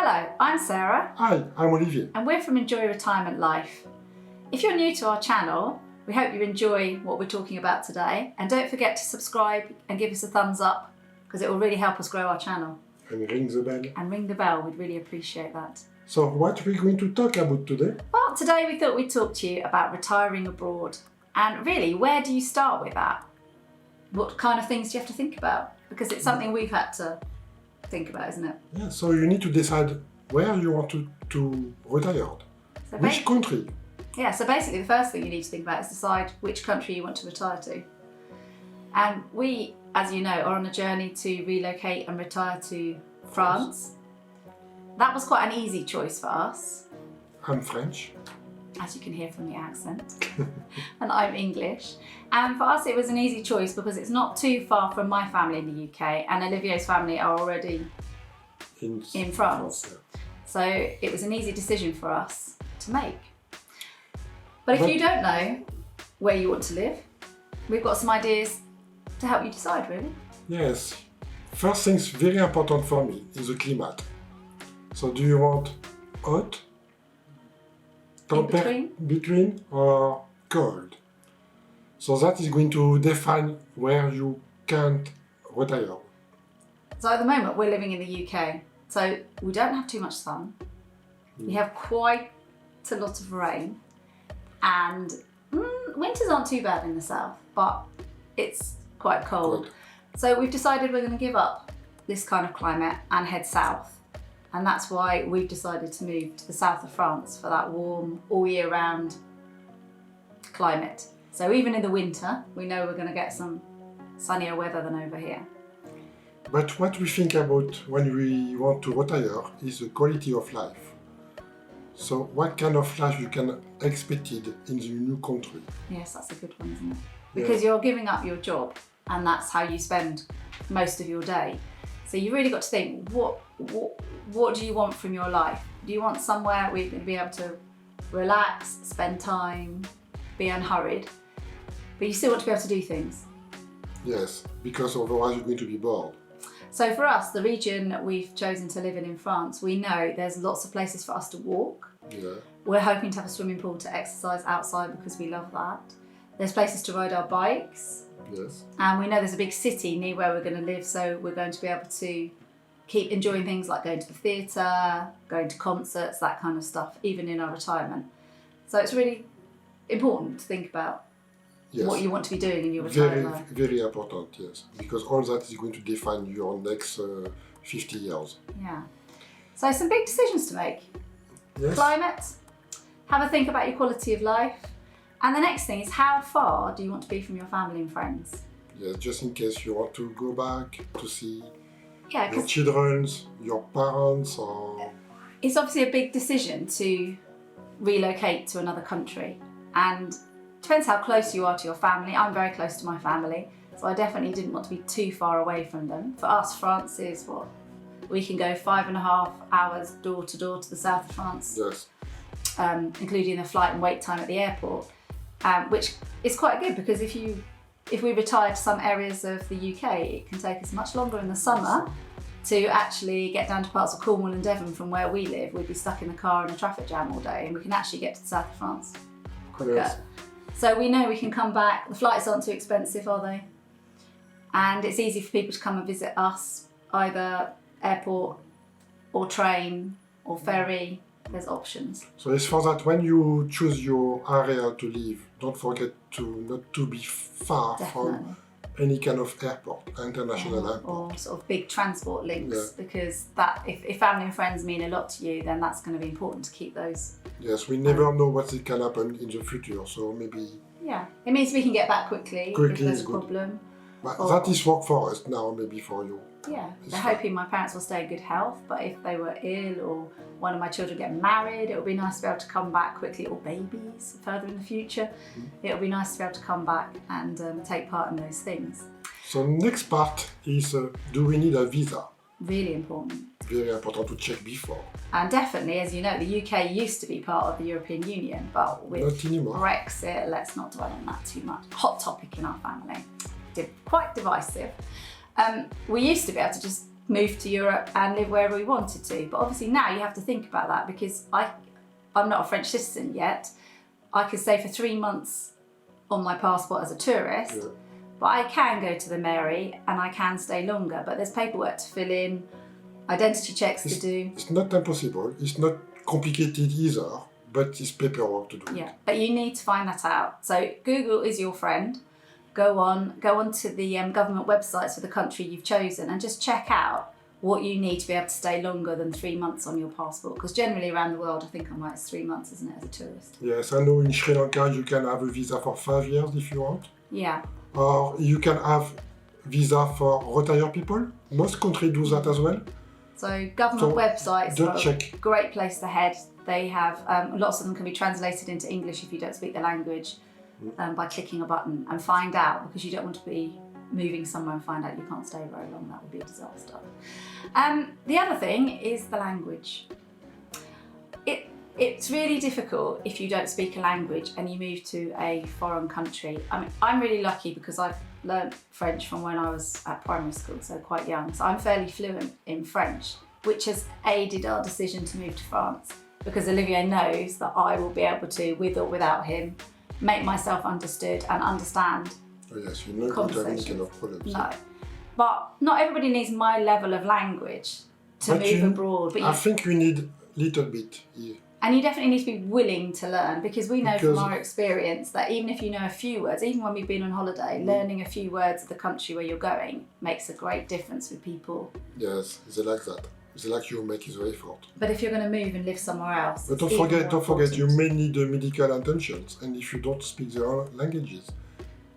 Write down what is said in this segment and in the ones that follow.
Hello, I'm Sarah Hi, I'm Olivier. and we're from Enjoy Retirement Life. If you're new to our channel, we hope you enjoy what we're talking about today, and don't forget to subscribe and give us a thumbs up because it will really help us grow our channel. And ring the bell. And ring the bell, we'd really appreciate that. So what we're going to talk about today? Well, today we thought we'd talk to you about retiring abroad. And really, where do you start with that? What kind of things do you have to think about? Because it's something we've had to think about, isn't it? Yeah, so you need to decide where you want to retire. So Which country? Yeah, so basically the first thing you need to think about is decide which country you want to retire to. And we, as you know, are on a journey to relocate and retire to France. That was quite an easy choice for us, I'm French. as you can hear from the accent, and I'm English. And for us it was an easy choice because it's not too far from my family in the UK, and Olivier's family are already in France. Yeah. So it was an easy decision for us to make. But if you don't know where you want to live, we've got some ideas to help you decide, really. Yes. First things very important for me is the climate. So do you want hot, between or cold? So that is going to define where you can't retire. So at the moment we're living in the UK, so we don't have too much sun. We have quite a lot of rain, and winters aren't too bad in the south, but it's quite cold. So we've decided we're going to give up this kind of climate and head south. And that's why we've decided to move to the south of France for that warm, all year round climate. So even in the winter, we know we're going to get some sunnier weather than over here. But what we think about when we want to retire is the quality of life. So what kind of life you can expect in the new country? Yes, that's a good one, isn't it? Because you're giving up your job and that's how you spend most of your day. So you really got to think, what do you want from your life? Do you want somewhere where you're going to be able to relax, spend time, be unhurried, but you still want to be able to do things? Yes, because otherwise you're going to be bored. So for us, the region that we've chosen to live in France, we know there's lots of places for us to walk. Yeah. We're hoping to have a swimming pool to exercise outside because we love that. There's places to ride our bikes. Yes. And we know there's a big city near where we're going to live, so we're going to be able to keep enjoying things like going to the theatre, going to concerts, that kind of stuff, even in our retirement. So it's really important to think about what you want to be doing in your retirement life. Very important, yes. Because all that is going to define your next 50 years. Yeah. So some big decisions to make. Yes. Climate, have a think about your quality of life. And the next thing is, how far do you want to be from your family and friends? Yes, just in case you want to go back to see Yeah, your children, your parents, or... It's obviously a big decision to relocate to another country, and it depends how close you are to your family. I'm very close to my family, so I definitely didn't want to be too far away from them. For us, France is what? We can go 5.5 hours door to door to the south of France, Yes. Including the flight and wait time at the airport, which is quite good because if we retire to some areas of the UK, it can take us much longer in the summer to actually get down to parts of Cornwall and Devon from where we live. We'd be stuck in the car in a traffic jam all day, and we can actually get to the south of France quicker. Yes. So we know we can come back. The flights aren't too expensive, are they? And it's easy for people to come and visit us, either airport or train or ferry. There's options. So it's for that when you choose your area to live, don't forget not to be far from any kind of airport, international airport. Or sort of big transport links, Yeah. because that if family and friends mean a lot to you, then that's going to be important to keep those. Yes, we never know what can happen in the future, so maybe... Yeah, it means we can get back quickly if there's a problem. But that is work for us now, maybe for you. Yeah, they're hoping my parents will stay in good health, but if they were ill or one of my children get married, it would be nice to be able to come back quickly, or babies further in the future. It would be nice to be able to come back and take part in those things. So next part is, do we need a visa? Really important. Very important to check before. And definitely, as you know, the UK used to be part of the European Union, but with Not anymore. Brexit, let's not dwell on that too much. Hot topic in our family. Quite divisive. We used to be able to just move to Europe and live wherever we wanted to. But obviously now you have to think about that because I'm not a French citizen yet. I could stay for 3 months on my passport as a tourist, but I can go to the mairie and I can stay longer. But there's paperwork to fill in, identity checks to do. It's not impossible. It's not complicated either, but it's paperwork to do. Yeah, but you need to find that out. So Google is your friend. Go on to the government websites for the country you've chosen and just check out what you need to be able to stay longer than 3 months on your passport. Because generally around the world, I think I'm right, it's 3 months, isn't it, as a tourist? Yes, I know in Sri Lanka you can have a visa for 5 years if you want. Yeah. Or you can have visa for retired people. Most countries do that as well. So government websites just are check. a great place to head. They have, lots of them can be translated into English if you don't speak the language by clicking a button and find out, because you don't want to be moving somewhere and find out you can't stay very long. That would be a disaster. The other thing is the language. It's really difficult if you don't speak a language and you move to a foreign country. I mean, I'm really lucky because I've learned French from when I was at primary school, so quite young. So I'm fairly fluent in French, which has aided our decision to move to France, because Olivier knows that I will be able to, with or without him, make myself understood and understand. Oh yes, you're not going to have any kind of problems. No, but not everybody needs my level of language to move abroad. But I think you need a little bit. Yeah. And you definitely need to be willing to learn, because we know from our experience that even if you know a few words, even when we've been on holiday, learning a few words of the country where you're going makes a great difference with people. Yes, they like that. They like you make the effort. But if you're going to move and live somewhere else, but don't forget, you may need medical attentions, and if you don't speak the languages,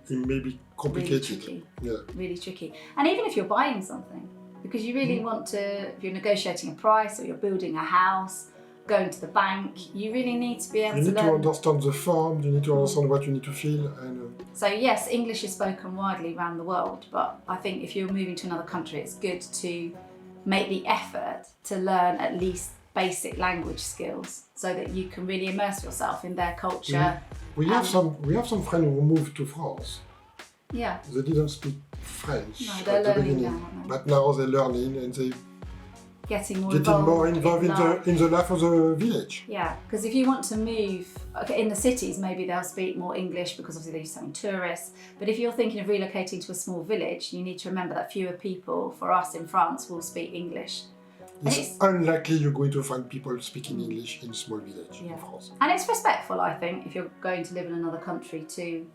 it may be complicated. Really tricky. Yeah. Really tricky. And even if you're buying something, because you really want to, if you're negotiating a price or you're building a house, going to the bank, you really need to be able to learn. You need to understand the form, you need to understand what you need to fill. So yes, English is spoken widely around the world, but I think if you're moving to another country, it's good to make the effort to learn at least basic language skills so that you can really immerse yourself in their culture. We have some friends who moved to France. Yeah. They didn't speak French at the beginning, now, but now they're learning and they getting more involved in the life of the village. Yeah, because if you want to move, okay, in the cities, maybe they'll speak more English because obviously they're used to having tourists. But if you're thinking of relocating to a small village, you need to remember that fewer people, for us in France, will speak English. It's unlikely you're going to find people speaking English in a small village in France. And it's respectful, I think, if you're going to live in another country, to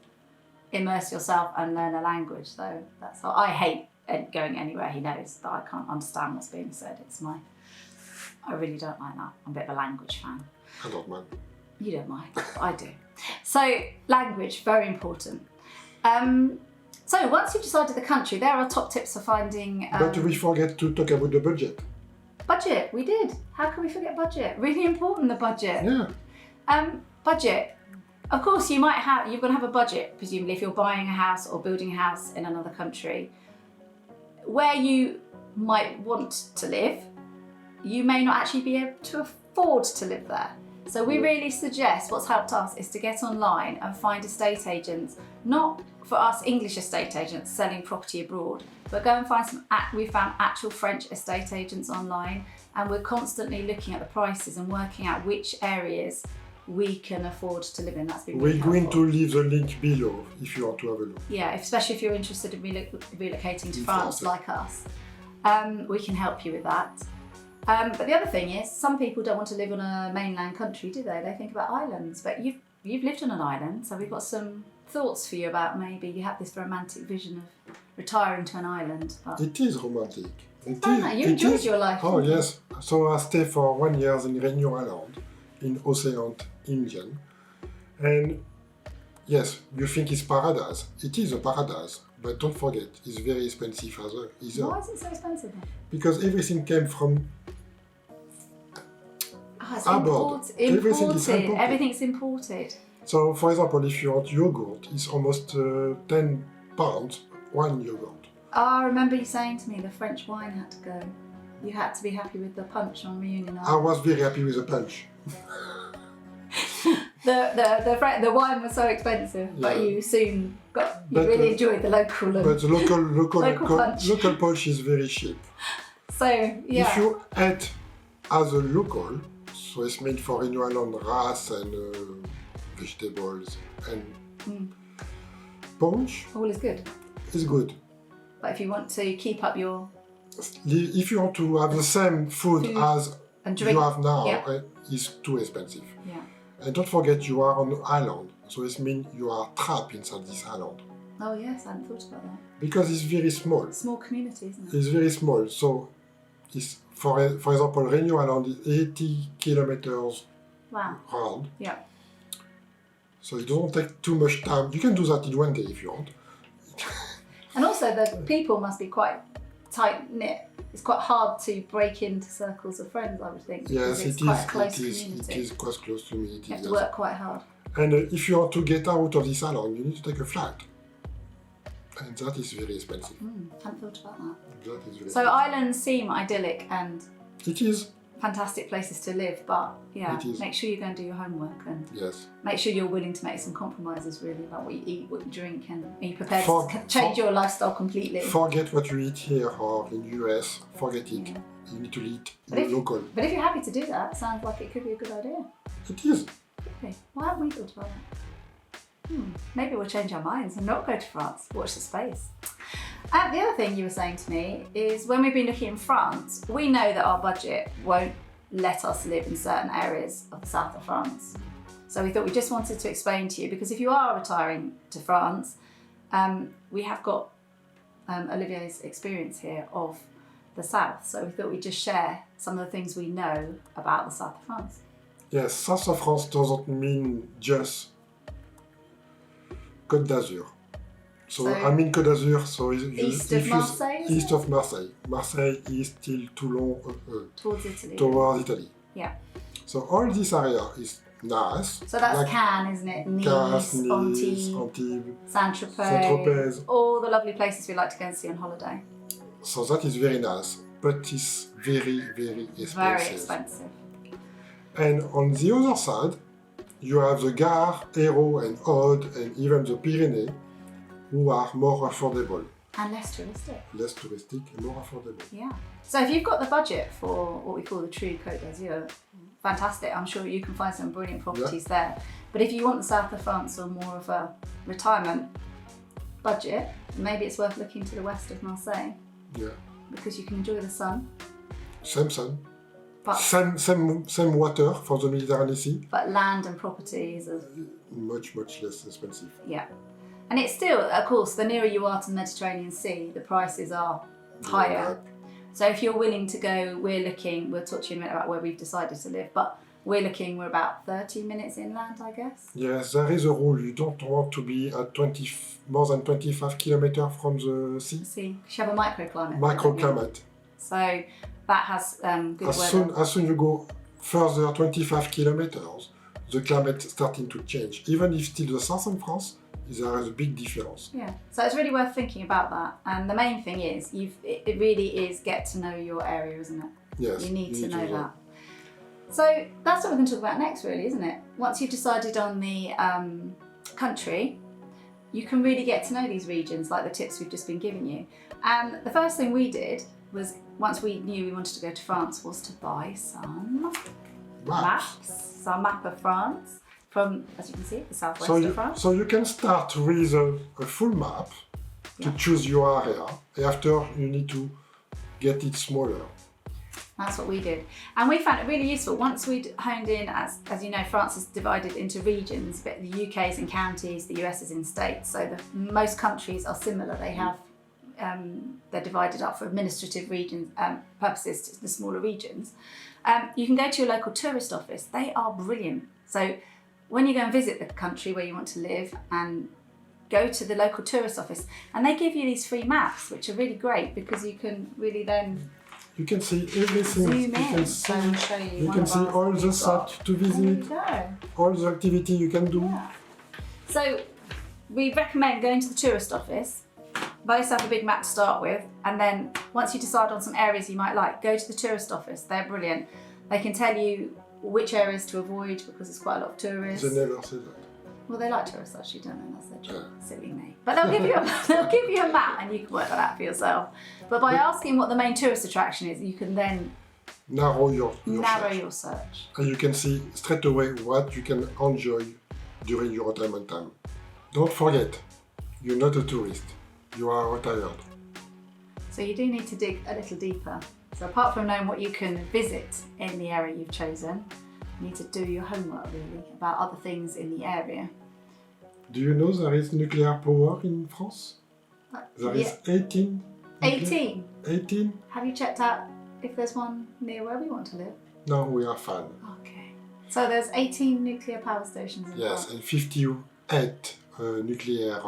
immerse yourself and learn a language. So that's how I hate going anywhere. He knows that I can't understand what's being said. I really don't like that. I'm a bit of a language fan. I don't mind. You don't mind, but I do. So language, very important. So once you've decided the country, there are top tips for finding... but we forget to talk about the budget. Budget, we did. How can we forget budget? Really important, the budget. Yeah. Budget. Of course, you're going to have a budget, presumably, if you're buying a house or building a house in another country. Where you might want to live, you may not actually be able to afford to live there. So we really suggest, what's helped us is to get online and find estate agents, not for us English estate agents selling property abroad, but go and find we found actual French estate agents online, and we're constantly looking at the prices and working out which areas we can afford to live in. That's been really helpful. We're going to leave the link below if you want to have a look. Yeah, especially if you're interested in relocating to France like us. We can help you with that. But the other thing is, some people don't want to live on a mainland country, do they? They think about islands. But you've lived on an island, so we've got some thoughts for you about maybe you have this romantic vision of retiring to an island. But it is romantic. You enjoyed your life. Oh yes. So I stayed for 1 year in Réunion Island, in Ocean Indian, and yes, you think it's paradise. It is a paradise, but don't forget, it's very expensive as well. Why is it so expensive then? Because everything came from it's abroad. Everything's imported. So, for example, if you want yogurt, it's almost £10, one yogurt. I remember you saying to me the French wine had to go. You had to be happy with the punch on Reunion Island. I was very happy with the punch. The wine was so expensive, but you soon really enjoyed the local. But the local punch is very cheap. So, yeah. If you eat as a local, so it's made for Réunion Island rice and vegetables and punch, All is good. is good. But if you want to keep up your If you want to have the same food as and drink, you have now, yeah. it's too expensive. Yeah. And don't forget you are on an island, so it means you are trapped inside this island. Oh yes, I hadn't thought about that. Because it's very small. Small community, isn't it? It's very small, so it's, for example, Réunion Island is 80 kilometers Wow. round. Yeah. So it doesn't take too much time. You can do that in one day if you want. And also the people must be quite tight knit. It's quite hard to break into circles of friends, I would think. Yes, because it's it quite is. a close It is. community. It is quite close to me. It You is. have to Yes. work quite hard. And if you want to get out of this island, you need to take a flight, and that is very expensive. Hadn't thought about that. That is very So expensive. islands seem idyllic and It is. fantastic places to live, but yeah, It is. make sure you go and do your homework and Yes. make sure you're willing to make some compromises really about what you eat, what you drink, and are you prepared For- to change your lifestyle completely? Forget what you eat here or in US. Forget it. Yeah. You need to eat But if- local. But if you're happy to do that, sounds like it could be a good idea. It is. Okay, why haven't we thought about that? Maybe we'll change our minds and not go to France. Watch the space. The other thing you were saying to me is when we've been looking in France, we know that our budget won't let us live in certain areas of the south of France. So we thought we just wanted to explain to you, because if you are retiring to France, we have got Olivier's experience here of the south. So we thought we'd just share some of the things we know about the south of France. Yes, South of France doesn't mean just Côte d'Azur. So So- I mean Côte d'Azur, so East of Marseille, is east it? of Marseille. Marseille is till Toulon, Towards Italy. towards Italy. Yeah. So all this area is nice. So that's like Cannes, isn't it? Nice, Cannes, Nice, Antibes, Antibes. Saint-Tropez, Saint-Tropez. all the lovely places we like to go and see on holiday. So that is very nice, but it's very, very expensive. Very expensive. And on the other side, you have the Gare, Hérault and Aude and even the Pyrenees, who are more affordable. And less touristic. Less touristic and more affordable. Yeah. So if you've got the budget for what we call the true Côte d'Azur, fantastic. I'm sure you can find some brilliant properties there. But if you want the south of France or more of a retirement budget, maybe it's worth looking to the west of Marseille, Yeah. because you can enjoy the sun. Same sun. But Same water for the Mediterranean Sea. but land and properties are, Much, much less expensive. yeah. And it's still, of course, the nearer you are to the Mediterranean Sea, the prices are higher. So if you're willing to go, we'll talk to you in a minute about where we've decided to live, but we're about 30 minutes inland, I guess. Yes, there is a rule. You don't want to be at more than 25 kilometers from the sea. See, you have a microclimate. Microclimate. So that has good As weather. soon you go further 25 kilometers, the climate starting to change. Even if still the southern France, there is a big difference. Yeah, so it's really worth thinking about that. And the main thing is, it really is get to know your area, isn't it? Yes, You need to know that. So that's what we're going to talk about next, really, isn't it? Once you've decided on the country, you can really get to know these regions, like the tips we've just been giving you. And the first thing we did was, once we knew we wanted to go to France, was to buy some maps, some map of France from, as you can see, the southwest of France. So you can start with a full map to choose your area. After you need to get it smaller. That's what we did. And we found it really useful. Once we'd honed in, as you know, France is divided into regions, but the UK is in counties, the US is in states. So most countries are similar. They have, they're divided up for administrative regions purposes to the smaller regions. You can go to your local tourist office. They are brilliant. So when you go and visit the country where you want to live, and go to the local tourist office, and they give you these free maps, which are really great, because you can really then You can see everything. zoom You in. can So see, I'll show you. you one can of see ours all that the we've got. sites to There you visit, go. all the activity you can do. Yeah. So we recommend going to the tourist office, buy yourself a big map to start with, and then once you decide on some areas you might like, go to the tourist office. They're brilliant. They can tell you which areas to avoid because there's quite a lot of tourists. They never say that. Well, they like tourists actually, don't they? That's their job. Silly me. But they'll give you a map and you can work that out for yourself. But by asking what the main tourist attraction is, you can then narrow your narrow search. your search. And you can see straight away what you can enjoy during your retirement time. Don't forget, you're not a tourist. You are retired. So you do need to dig a little deeper. So apart from knowing what you can visit in the area you've chosen, you need to do your homework really about other things in the area. Do you know there is nuclear power in France? There is 18. 18? 18? Have you checked out if there's one near where we want to live? No, we are fine. Okay. So there's 18 nuclear power stations in Yes, France. and 58 nuclear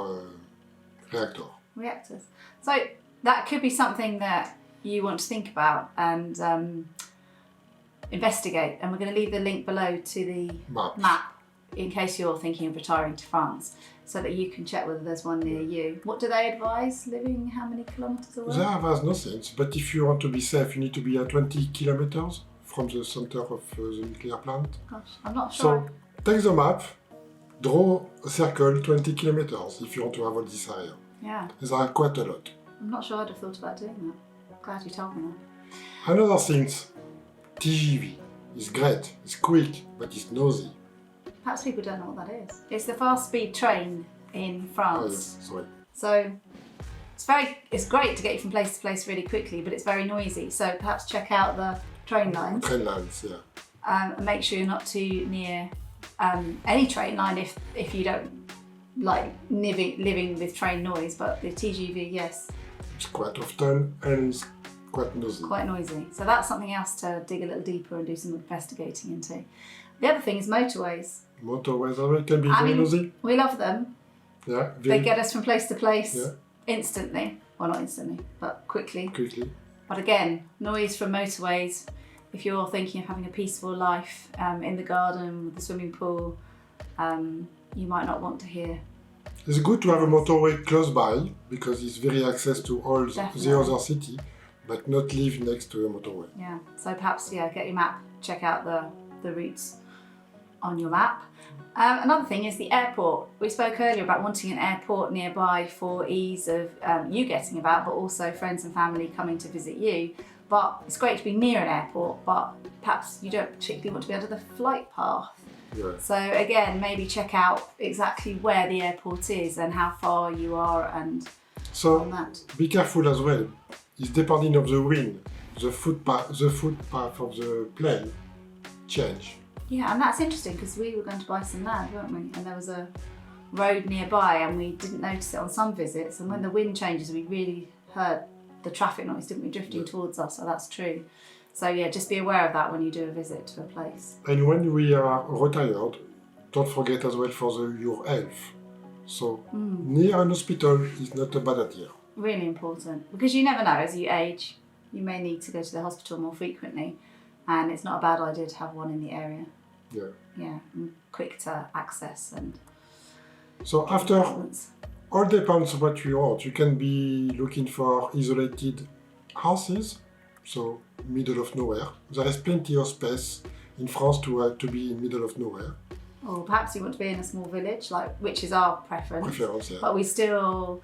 Reactors. So that could be something that you want to think about and investigate. And we're going to leave the link below to the map in case you're thinking of retiring to France, so that you can check whether there's one near you. What do they advise? Living how many kilometres away? There has no sense, but if you want to be safe, you need to be at 20 kilometers from the center of the nuclear plant. Gosh, I'm not sure. So take the map, draw a circle 20 kilometers if you want to avoid this area. Yeah, There are quite a lot. I'm not sure I'd have thought about doing that. Glad you told me that. Another thing, TGV is great, it's quick, but it's nosy. Perhaps people don't know what that is. It's the fast speed train in France. Oh yes, sorry. So it's great to get you from place to place really quickly, but it's very noisy. So perhaps check out the train lines Train lines, yeah. and make sure you're not too near any train line if you don't like living with train noise. But the TGV, yes, It's quite often and it's quite nosy. quite noisy. So that's something else to dig a little deeper and do some investigating into. The other thing is motorways. Motorways as well can be I very mean, nosy. we love them. Yeah, They very get us from place to place Yeah. instantly. Well, not instantly, but quickly. quickly. But again, noise from motorways. If you're thinking of having a peaceful life in the garden with the swimming pool, you might not want to hear. It's good to have a motorway close by because it's very access to all the Definitely. other city, but not live next to a motorway. Yeah. So perhaps get your map. Check out the routes on your map. Another thing is the airport. We spoke earlier about wanting an airport nearby for ease of you getting about, but also friends and family coming to visit you. But it's great to be near an airport, but perhaps you don't particularly want to be under the flight path. Yeah. So again, maybe check out exactly where the airport is and how far you are and So on that. be careful as well. It's depending of the wind, the footpath of the plane change. Yeah, and that's interesting because we were going to buy some land, weren't we? And there was a road nearby and we didn't notice it on some visits. And when the wind changes, we really heard the traffic noise, didn't we, drifting towards us. So that's true. So yeah, just be aware of that when you do a visit to a place. And when we are retired, don't forget as well for your health. So near an hospital is not a bad idea. Really important because you never know, as you age, you may need to go to the hospital more frequently. And it's not a bad idea to have one in the area. Yeah. Yeah, and quick to access and So after appointments. all depends what you want. You can be looking for isolated houses, so middle of nowhere. There is plenty of space in France to be in middle of nowhere. Or perhaps you want to be in a small village, which is our preference. Yeah. But we still,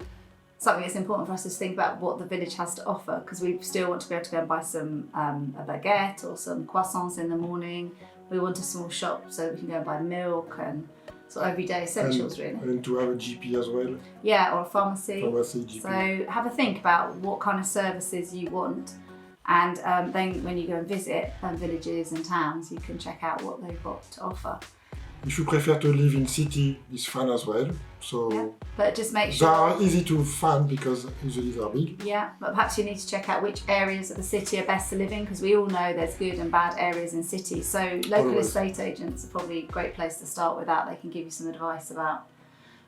something that's important for us is to think about what the village has to offer, because we still want to be able to go and buy some a baguette or some croissants in the morning. We want a small shop so we can go and buy milk and sort of everyday essentials, really. And to have a GP as well. Yeah, or a pharmacy. GP. So have a think about what kind of services you want. And then when you go and visit villages and towns, you can check out what they've got to offer. If you prefer to live in city, it's fun as well. So Yeah. But just make they sure. are easy to find because usually they are big. Yeah, but perhaps you need to check out which areas of the city are best to live in, because we all know there's good and bad areas in cities. So local Always. estate agents are probably a great place to start with that. They can give you some advice about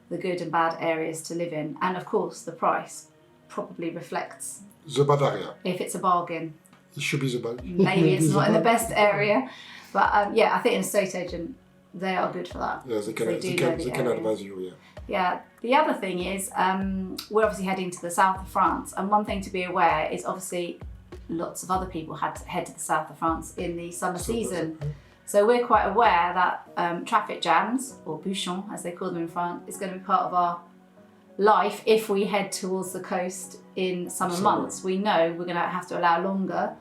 the good and bad areas to live in. And of course, the price probably reflects The bad area. if it's a bargain. It should be the bad. Maybe it's not in the bad. best area. But yeah, I think an estate agent, they are good for that. Yeah, they can area. advise you, yeah. Yeah, the other thing is we're obviously heading to the south of France, and one thing to be aware is obviously lots of other people had to head to the south of France in the summer season. So we're quite aware that traffic jams, or bouchons as they call them in France, is going to be part of our life if we head towards the coast in summer months. We know we're going to have to allow longer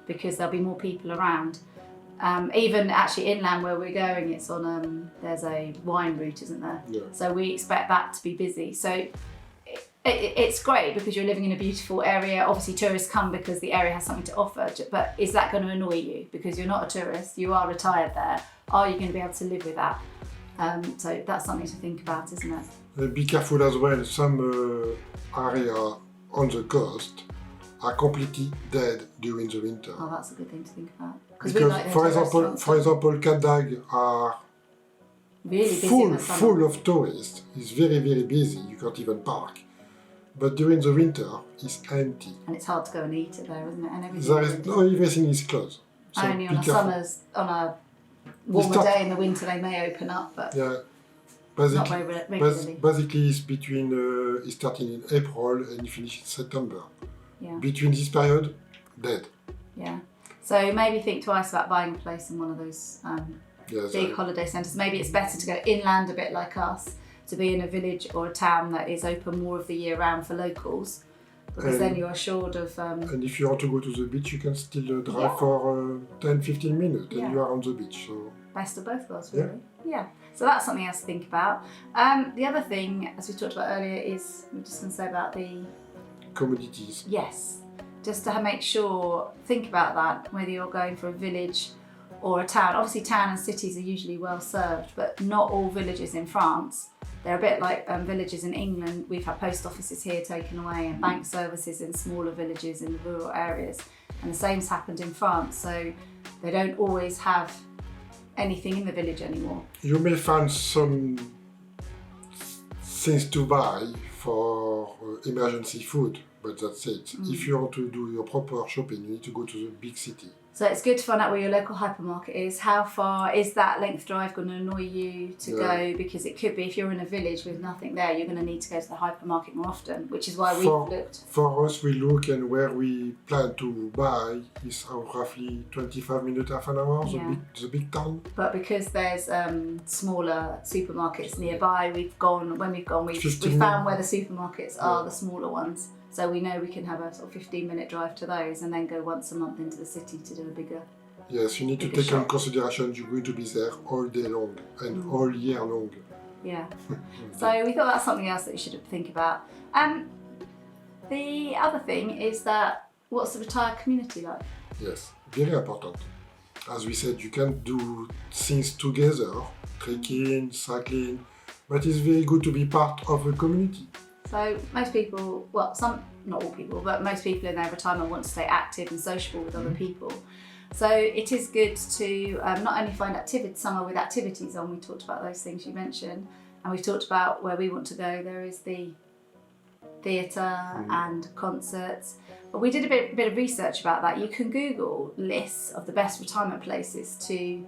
because there'll be more people around. Even actually inland where we're going, it's on there's a wine route, isn't there? Yeah. So we expect that to be busy. So it's great because you're living in a beautiful area. Obviously tourists come because the area has something to offer, but is that going to annoy you? Because you're not a tourist, you are retired there. Are you going to be able to live with that? So that's something to think about, isn't it? Be careful as well, some area on the coast are completely dead during the winter. Oh, that's a good thing to think about. Because, we like for example, Cap d'Agde are really busy in the summer. full of tourists. It's very, very busy. You can't even park. But during the winter, it's empty. And it's hard to go and eat it there, isn't it? And Everything is closed. So only on a warmer day in the winter they may open up, but yeah, not very regularly. Basically, it's between it's starting in April and it finishes in September. Yeah. Between this period, dead. Yeah. So maybe think twice about buying a place in one of those big holiday centres. Maybe it's better to go inland a bit like us, to be in a village or a town that is open more of the year round for locals, because then you're assured of... and if you want to go to the beach, you can still drive for 10-15 minutes and you are on the beach. So best of both worlds, really. Yeah. So that's something else to think about. The other thing, as we talked about earlier, is we're just going to say about the... commodities. Yes. Just to make sure, think about that, whether you're going for a village or a town. Obviously town and cities are usually well served, but not all villages in France. They're a bit like villages in England. We've had post offices here taken away and bank services in smaller villages in the rural areas. And the same's happened in France. So they don't always have anything in the village anymore. You may find some things to buy for emergency food, but that's it. If you want to do your proper shopping, you need to go to the big city. So it's good to find out where your local hypermarket is. How far is that length drive going to annoy you to go? Because it could be, if you're in a village with nothing there, you're going to need to go to the hypermarket more often, which is why we've looked. For us, we look, and where we plan to buy is roughly 25 minutes, half an hour, the big town. But because there's smaller supermarkets nearby, we found where the supermarkets are the smaller ones. So we know we can have a sort of 15-minute drive to those and then go once a month into the city to do a bigger... Yes, you need to take in consideration you're going to be there all day long and all year long. Yeah. So we thought that's something else that you should think about. The other thing is that, what's the retired community like? Yes, very important. As we said, you can do things together, trekking, cycling, but it's very good to be part of a community. So most people, well, not all people, but most people in their retirement want to stay active and sociable with other people. So it is good to not only find somewhere with activities on, we talked about those things you mentioned, and we've talked about where we want to go. There is the theatre and concerts. But we did a bit of research about that. You can Google lists of the best retirement places to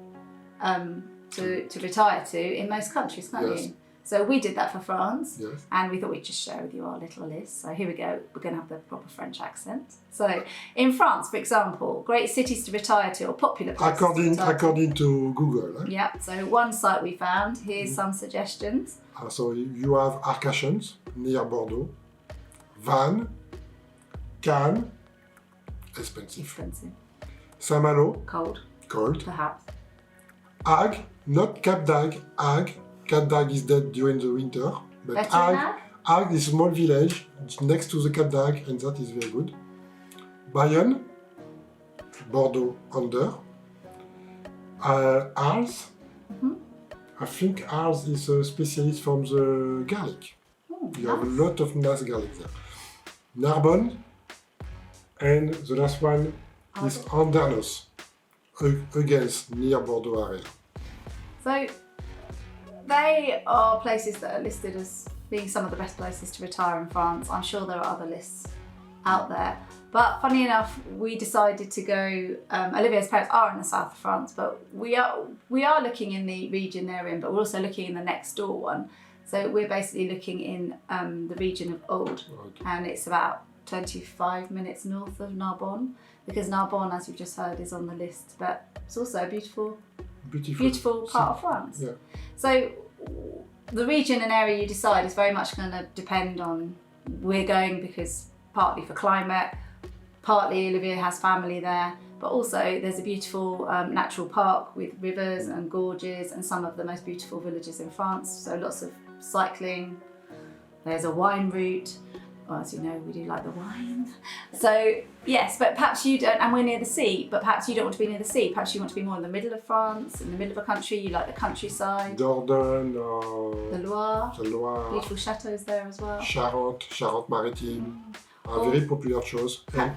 retire to in most countries, can't you? So we did that for France, and we thought we'd just share with you our little list. So here we go, we're going to have the proper French accent. So in France, for example, great cities to retire to, or popular places according to Google. Yeah, so one site we found, here's some suggestions. So you have Arcachon, near Bordeaux, Vannes, Cannes, expensive. Saint-Malo, cold. Perhaps. Agde, not Cap d'Agde, Agde. Cap d'Agde is dead during the winter, but Agde is a small village next to the Cap d'Agde, and that is very good. Bayonne, Bordeaux under. Arles, I think Arles is a specialist from the garlic. You have a lot of nice garlic there. Narbonne, and the last one is Andernos, against near Bordeaux area. So they are places that are listed as being some of the best places to retire in France. I'm sure there are other lists out there. But funny enough, we decided to go, Olivier's parents are in the south of France, but we are looking in the region they're in, but we're also looking in the next door one. So we're basically looking in the region of Aude, and it's about 25 minutes north of Narbonne, because Narbonne, as you've just heard, is on the list, but it's also a beautiful beautiful part of France. Yeah. So the region and area you decide is very much going to depend on, we're going because partly for climate, partly Olivier has family there, but also there's a beautiful natural park with rivers and gorges and some of the most beautiful villages in France. So lots of cycling. There's a wine route. Well, as you know, we do like the wine. So yes, but perhaps you don't, and we're near the sea, but perhaps you don't want to be near the sea. Perhaps you want to be more in the middle of France, in the middle of a country. You like the countryside. Dordogne, The Loire. the Loire, Beautiful chateaux there as well. Charente-Maritime, are Oh. very popular shows. And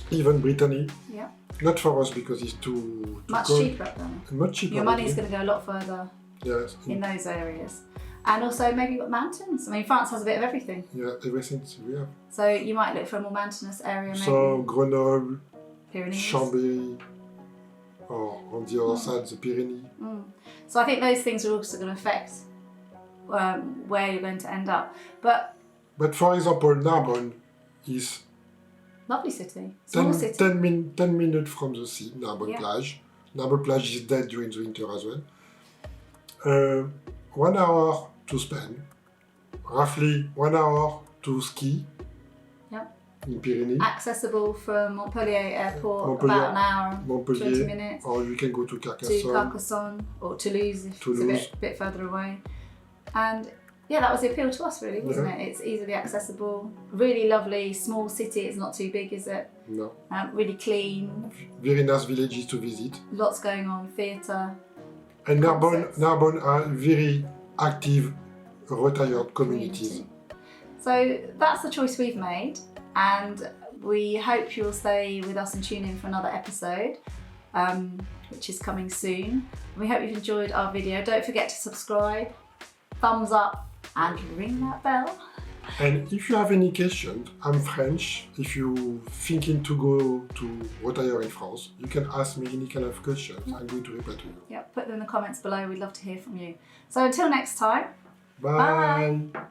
even Brittany, Yeah. not for us because it's too Much cold. cheaper up there. Much cheaper. Your money is really. going to go a lot further Yes, in those areas. And also maybe you've got mountains. I mean, France has a bit of everything. yeah, everything we have. So you might look for a more mountainous area, maybe. So Grenoble, Pyrenees. Chambéry, or on the other side, the Pyrenees. So I think those things are also going to affect where you're going to end up. But But for example, Narbonne is lovely city, small city. 10 minutes from the sea, Narbonne Yeah. plage. Narbonne plage is dead during the winter as well. 1 hour to spend, roughly 1 hour to ski Yep. in Pyrenees, Accessible from Montpellier Airport, Montpellier, about an hour, 20 Montpellier, minutes. or you can go to To Carcassonne. Carcassonne or Toulouse if Toulouse. it's a bit further away. And yeah, that was the appeal to us really, wasn't Yeah. it? It's easily accessible, really lovely, small city, it's not too big, is it? No. Really clean, Very nice villages to visit. lots going on, theatre. And Concepts. Narbonne are very active, retired communities. So that's the choice we've made, and we hope you'll stay with us and tune in for another episode, which is coming soon. We hope you've enjoyed our video. Don't forget to subscribe, thumbs up, and ring that bell. And if you have any questions, I'm French. If you're thinking to go to retire in France, you can ask me any kind of questions. I'm going to reply to you. Yeah, put them in the comments below. We'd love to hear from you. So until next time. Bye. Bye.